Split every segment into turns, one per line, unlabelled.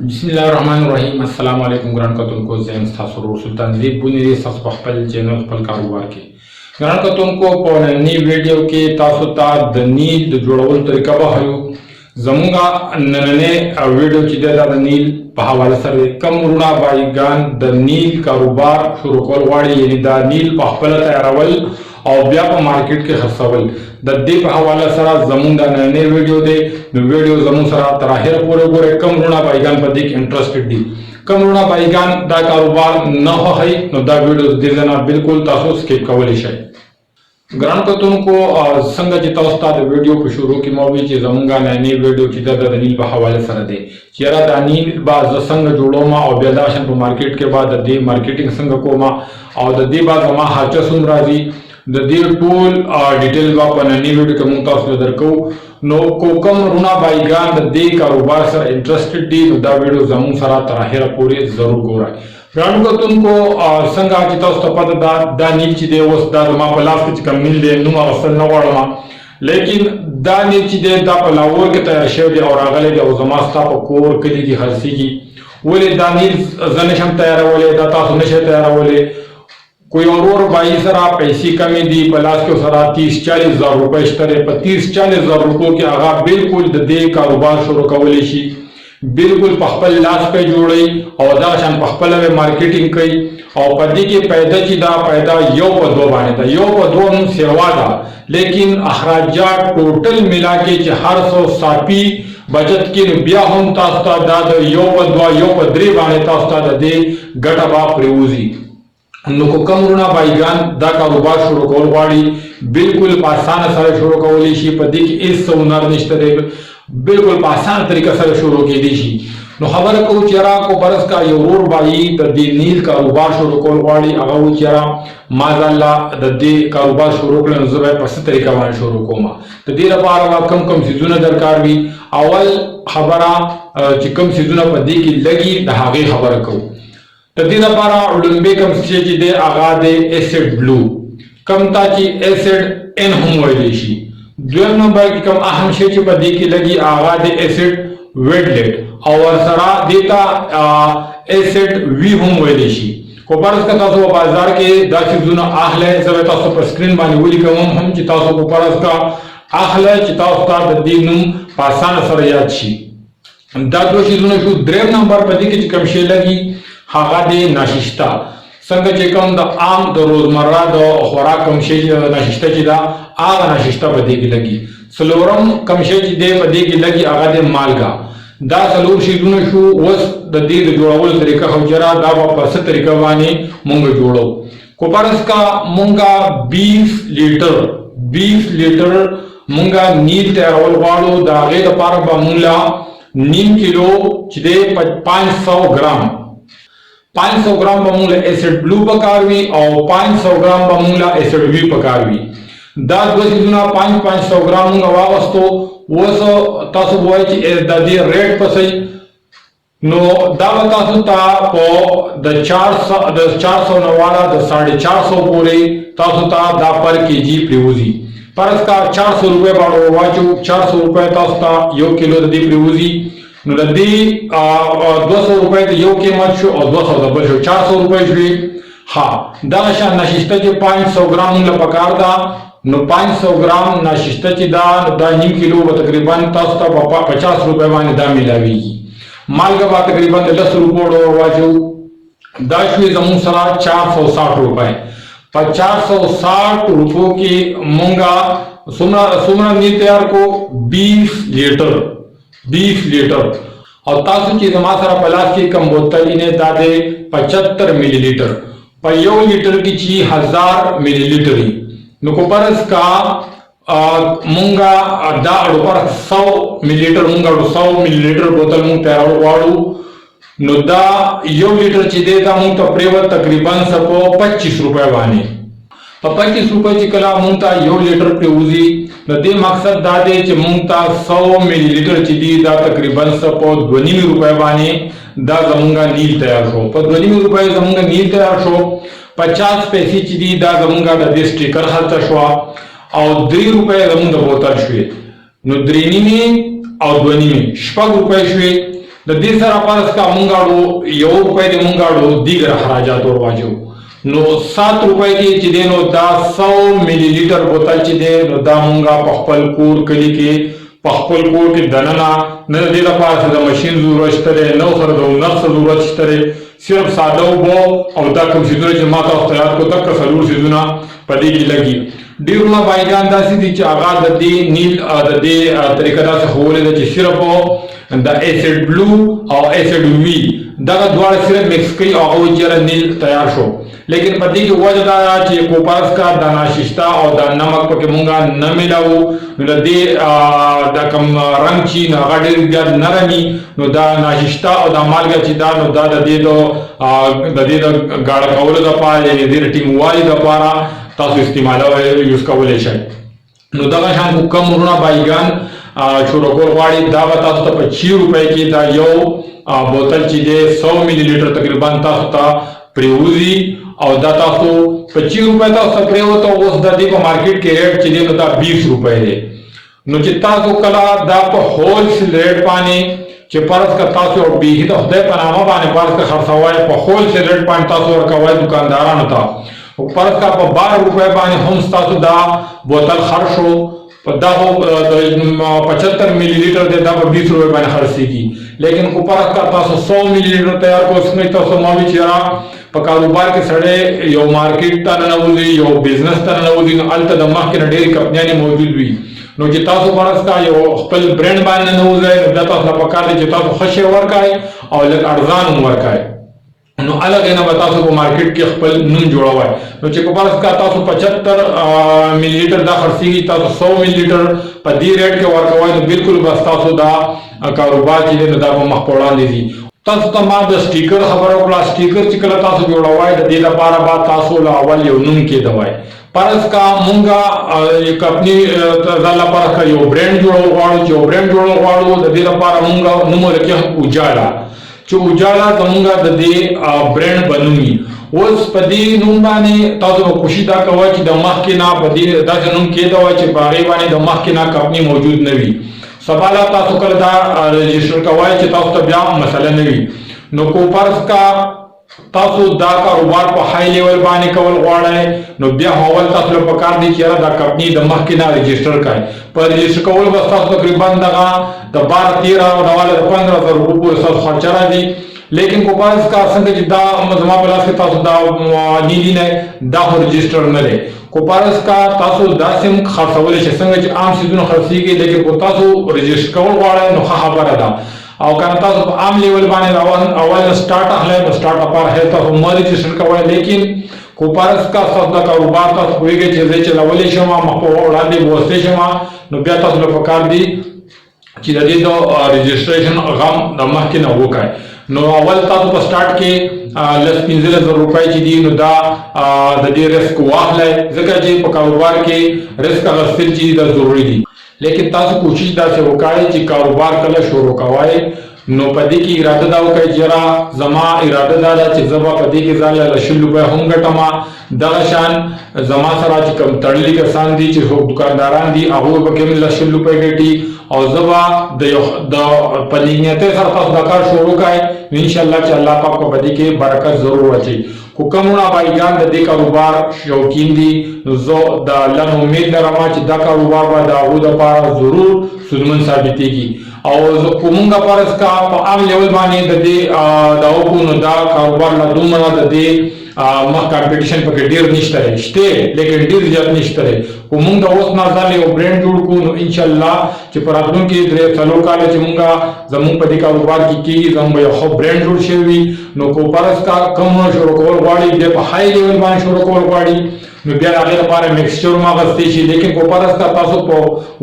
बिस्मिल्लाहिर्रहमानिर्रहीम अस्सलाम वालेकुम ग्रान कतुन को ज़ैन स्थासुर सुल्तान ज़ीब बुनिरी सस पखपल चैनल खपल कारोबार के ग्रान कतुन को पौनी वीडियो के तासुता द नील द जोड़वल तरीका बहायु जमुंगा ननने वीडियो की देता द नील पहावाले सर कम रुणा बाई गान द नील कारोबार शुरू कोलवाड़ी यानी द नील पखपल तैयारवल और व्यापक मार्केट के खर्चवल द दीप हवाला सरा जमुंगा नए वीडियो दे वीडियो जमुन सरा तराहिर पूरे पूरे कम रुणा बाईगान पर दिख इंटरेस्टेड दी कम रुणा बाईगान दा कारोबार न हो है नो दा वीडियो दिजना बिल्कुल तासो स्किप कवलिश है ग्रान को तुमको संग जिता उस्ताद वीडियो को शुरू की मौवी ची जमुंगा नए वीडियो की दा दनील बा हवाले सरा दे चेरा दानील बा संग जोड़ो मा और बेदाशन पर मार्केट के बाद दे मार्केटिंग संग को मा और द दे बाद मा हाचा सुमराजी द दे टूल डिटेल बा पर नई वीडियो के मुतास में दरको नो को कम रुना बाईगान द दे कारोबार सर इंटरेस्टेड दी नो दा वीडियो जमुन सरा तराहिर पूरे जरूर गोराय फ्रेंड को तुमको संगा चिता उस्तपद दा नील ची दे वस दा मा पलास के कम नील दे नुमा असल न वाळमा लेकिन दा नील ची दे दा पलावर के तैयार शेव दे और अगले दे जमास्ता पर कोर कली की हरसी की वले दा नील जनेशम तैयार वले दा तासु नशे तैयार वले कोई और बाई सरा पैसे कमी दी पलास के सरा 30-40 हजार रुपए इश्तरे पर 30-40 हजार रुपयों के आगा बिल्कुल दे कारोबार शुरू कवलेशी बिल्कुल पखपल लाश पे जोड़ी और दाशान पखपल में मार्केटिंग कई और पदी के पैदा चिदा पैदा यो पर दो बाने था यो पर दो हम सेवा था लेकिन अखराजा टोटल मिला के 400 सापी बचत की ब्या हम तास्ता दाद यो पर दो यो पर द्री बाने तास्ता दे गटबा प्रेउजी नुको कम रुना बाईगान दा कारोबार शुरू कोलवाड़ी बिल्कुल आसान सर शुरू कवलीशी पदी की इस उनर निश्तरे बिल्कुल आसान तरीका सर शुरू की दीशी नो खबर को चेरा को बरस का योर बाई दी नील कारोबार शुरू कोलवाड़ी अगो चेरा माजाल्ला दी कारोबार शुरू कर जुबे पस तरीका वान शुरू कोमा दी रबारा कम कम सीजुना दरकार भी अवल खबरा चिकम सीजुना पदी की लगी दहागे खबर को तदीना पारा उलंबे कम से दे आगा दे एसिड ब्लू कम ताची एसिड एन हम वैदेशी द्वयम नंबर की कम अहम शेची पदी की लगी आगा दे एसिड वेडलेट और सरा देता एसिड वी हम वैदेशी को परस का तासो बाजार के दाची जुना आहले सब तासो पर स्क्रीन बानी वली कम हम चितासो को परस का आहले चितासता दीनुम पासान सरयाची दादोशी जुना शु द्रेम नंबर पदी की कम शे लगी हागा दे नाशिस्ता संग चेकम द आम द रोजमर्रा द खुराक कमशे नाशिस्ता ची दा आगा नाशिस्ता बदे की लगी सलोरम कमशे ची दे बदे की लगी आगा दे मालगा दा सलोर शीदुन शु वस द दे द जोड़ावल तरीका खवजरा दा वापस तरीका वानी मुंग जोड़ो कोपरस का मुंगा 20 लीटर मुंगा नील तैयारवल वालो दागे द पार बा मुंगला नीम किलो चिदे 500 ग्राम 500 ग्राम बमूला एसिड ब्लू पकारवी और 500 ग्राम बमूला एसिड वी पकारवी 500 ग्राम मुंगा वावस्तो वसो तासु बोयची दी रेट पसई नो दावा तासु ता पो द 400 नवाला द 450 पूरे तासु ता दा पर केजी प्रिवुजी परस का 400 रुपए बाड़ो वाचू 400 रुपए तासु ता यो किलो दी प्रिवुजी नुदी 200 रुपए तो यो कीमत शो और 200 डबल शो 400 रुपए शो हाँ दाशा नाशिस्ता के 500 ग्राम मुंगला पकारदा नो 500 ग्राम नाशिस्ता की दा नीम किलो तकरीबन तास्ता 50 रुपए वानी दा मिलावेगी माल का बात तकरीबन 10 रुपए वाजो दाशवी जमून सरा 460 रुपए 460 रुपयों की मुंगा सुमरा नील तैयार को 20 लीटर और तासु की जमा सरा पलास की कम बोतल इन्हें दादे 75 मिलीलीटर पर यो लीटर की ची 1000 मिलीलीटर ही नुको परस का मुंगा दा ऊपर 100 मिलीलीटर मुंगा 100 मिलीलीटर बोतल मुंग तैयार वाड़ू नुदा यो लीटर ची देता मुंग तो प्रेवत तकरीबन सको 25 रुपए वाने तो 25 रुपए ची कला मुंगता यो लीटर प्रेवजी नदी मकसद दादे च मुंगता 100 मिलीलीटर ची दी दा तकरीबन सपो 20 रुपए वाने दा जमुंगा नील तैयार शो पर 20 रुपए जमुंगा नील तैयार शो 50 पैसे ची दी दा जमुंगा दा स्टिकर हालता शो और 3 रुपए जमुंगा बोतल शो नुद्रीनी में और 2 में 5 रुपए शो د دې سره پرس کا مونږاړو 1 روپۍ د مونږاړو دیګر خراجات ورواجو نو 7 روپۍ کې چې دینو دا 100 ملي لیټر بوتل چې دی نو دا مونږه په خپل کور کلی کې په خپل کور کې دننه نه دې لپاره د ماشين ضرورت شته نه سره د نفس ضرورت شته صرف ساده وبو او دا کوم شیدونه چې ماته اختیار کو تک سلور شیدونه پدې کې لګي ډیرونه بایګان داسې دي چې هغه د دې نیل د دې طریقه دا څه هولې د چې صرف د ایسډ بلو او ایسډ وی دا دواړه صرف مکس کړي او هغه چې نیل تیار شو لیکن پدې کې وجه دا چې کوپاس کا دانا ششتا او د نمک پکې مونږه نه ملاو نو د دې د کم رنگ چې نه غډې ډېر نرمي نو دا ناششتا او د مالګه چې دا نو دا د دې د غاړه کولو د پاره د دې ټینګوالي د پاره تاسو استعمالوي یوز کولای شئ نو دا شان کم ورونه بایګان شروع کول غواړي دا به تاسو ته په 6 روپۍ کې دا یو بوتل چې دی 100 ملي لیټر تقریبا تاسو ته پریوزي او دا تاسو 25 روپۍ تاسو پریوته اوس د دې په مارکیټ کې ریټ چې دی نو دا 20 روپۍ دی نو چې تاسو کلا دا په هول سیل ریټ باندې چې پرس کا تاسو او به د خدای په نامه باندې پرس کا خرڅوي په هول سیل ریټ باندې تاسو ورکوي دکاندارانو ته او پرس کا په 12 روپۍ باندې هم تاسو دا بوتل خرڅو په دا 75 ملي لیټر دی دا په 20 روپۍ باندې خرڅيږي لیکن کو پرس کا تاسو 100 ملي لیټر تیار کوئ تاسو ماوي چیرې په کاروبار کې سړی یو مارکیټ ته ننوځي یو بزنس ته ننوځي نو هلته د مخکې نه ډېرې کمپنیانې موجود وي نو چې تاسو فرض کا یو خپل برانډ باندې ننوځئ نو بیا تاسو ته پکار دی چې تاسو ښه شی ورکړئ او لږ ارزان هم ورکړئ نو الګ نه به تاسو په مارکیټ کې خپل نوم جوړوئ نو چې په فرض کا تاسو 75 ملي لیټر دا خرڅېږي تاسو 100 ملي لیټر په دې ریټ کې ورکوئ نو بالکل بس تاسو دا کاروبار چې دی نو دا په مخ په وړاندې ځي تاسو ته ما د سټیکر خبرو کړه سټیکر چې کله تاسو جوړوئ د دې لپاره به تاسو له اول یو نوم کې دوای پرس کا مونږه کمپنی ځل لپاره یو برانډ جوړو غواړو چې برانډ جوړو غواړو د دې لپاره مونږه نوم ورکه اجالا چې اجالا زمونږه د دې برانډ بنوي اوس په دې نوم باندې تاسو کوشش دا کوئ چې د مخکې نه په دې دا نوم کې دوای چې باغې باندې د مخکې نه کمپنی موجود نه وي سبالا تاسو کله دا رجسٹر کوئ چې تاسو ته بیا مسله نه وي نو کو پرس کا تاسو دا کاروبار په های لیول باندې کول غواړئ نو بیا اول تاسو له پکار دي چې دا کمپنی د مخکې نه رجسٹر کړئ په رجسٹر کول به تاسو تقریبا دغه د 12 13 او 15,000 روپیو پورې تاسو خرچ راځي لیکن کو پرس کا څنګه چې دا زما په لاس کې تاسو دا نیلی نه دا رجسٹر نه لري کو پرس کا تاسو داسم خرڅول شي څنګه چې عام سيزونه خرڅيږي لیکن کو تاسو رجسٹر کول غواړئ نو خبره ده او کنه تاسو په عام لیول باندې اول سٹارټ اخلئ نو سٹارټ اپار ہے تاسو مو رجسٹر کوئ لیکن کو پرس کا تاسو د کاروبار تاسو کویږي چې زه چلولې شم ما په وړاندې وسته شم نو بیا تاسو له پکار دي چې د دې د رجسٹریشن غم د مخکې نه وکړئ نو اول تاسو په سٹارټ کې لس 15,000 روپۍ چې دي نو دا د دې ریسک واخلئ ځکه چې په کاروبار کې ریسک اخیستل چې دا ضروری دي لیکن تاسو کوشش دا څه وکړئ چې کاروبار کله شروع کوئ نو پدې کې اراده دا وکړئ چې را زما اراده دا ده چې زما پدې کې ځان له 100 روپۍ هم ګټم دا شان زما سره چې کم تړلې کسان دي چې دکانداران دي هغه به کوم له 100 روپۍ ګټي او زما د پنیته سره تاسو دا کار شروع کړئ ان شاء الله چې الله پاک په دې کې برکت ضرور واچي کو کومونه بایګان د دې کاروبار شوقین دي نو زه د الله امید لرم چې دا کاروبار به د هغو دپاره ضرور سودمن ثابتېږي او کومونږه فرض کا په عام لیول باندې د دې دا وکړو نو دا کاروبار له دومره د دې مخ کمپټیشن پکې ډیر نشته شته لیکن ډیر زیات نشته کومونږ د اوس نه ځان یو برانډ جوړ کو نو ان شاء الله چې پر راتلونکي 3 کال چې مونږه زموږ په دې کاروبار کې کیږي زموږ یو خو برانډ جوړ شي نو کو فرض کا کوم شروع کول غواړي د په های لیول باندې شروع کول غواړي نو بیا هغه لپاره میکسچر ما غوښتي شي لیکن کو پرس کا تاسو په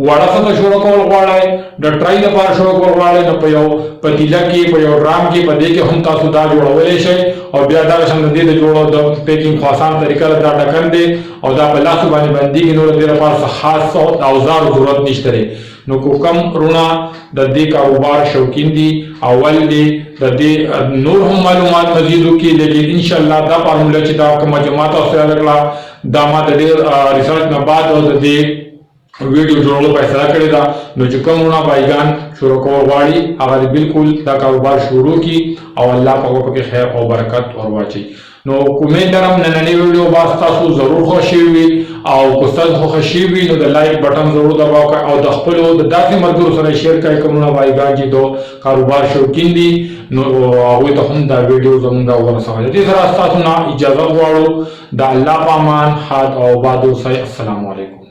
وړه څخه شروع کول غواړئ د ټرای لپاره شروع کول غواړئ نو په یو پتیلا کې په یو ډرام کې په دې کې هم تاسو دا جوړولای شئ او بیا دا څنګه دې جوړو د پیکینګ خاصان طریقه دا ډکن دي او دا په لاس باندې باندې نو د لپاره خاص اوزار ضرورت نشته نو کو کم رونا د دې کاروبار شوقین دي اول دي د دې نور هم معلومات مزیدو کې لیکن ان شاء الله دا فارمولا چې دا کومه جماعت او سره لګلا دا ما د ریسرچ نه بعد او د دې ویډیو جوړولو فیصله کړې ده. نو چې کومونه بایګان شروع کول غواړي هغه بالکل دا کاروبار شروع کړي او الله په کې خیر او برکت ورواچي. نو امید لرم نننی ویډیو به تاسو ضرور خوښ وي او که تاسو خوښ وي نو د لایک بټن ضرور دباو او د خپل د داسې ملګرو سره شیر کړئ کومونه بایګان چې دو کاروبار شوقین دي نو هغوی ته هم دا ویډیو زموږ دا ورسوئ. دې سره تاسو نه اجازه غواړو. د الله په امان، حد او باد اوسئ. السلام علیکم.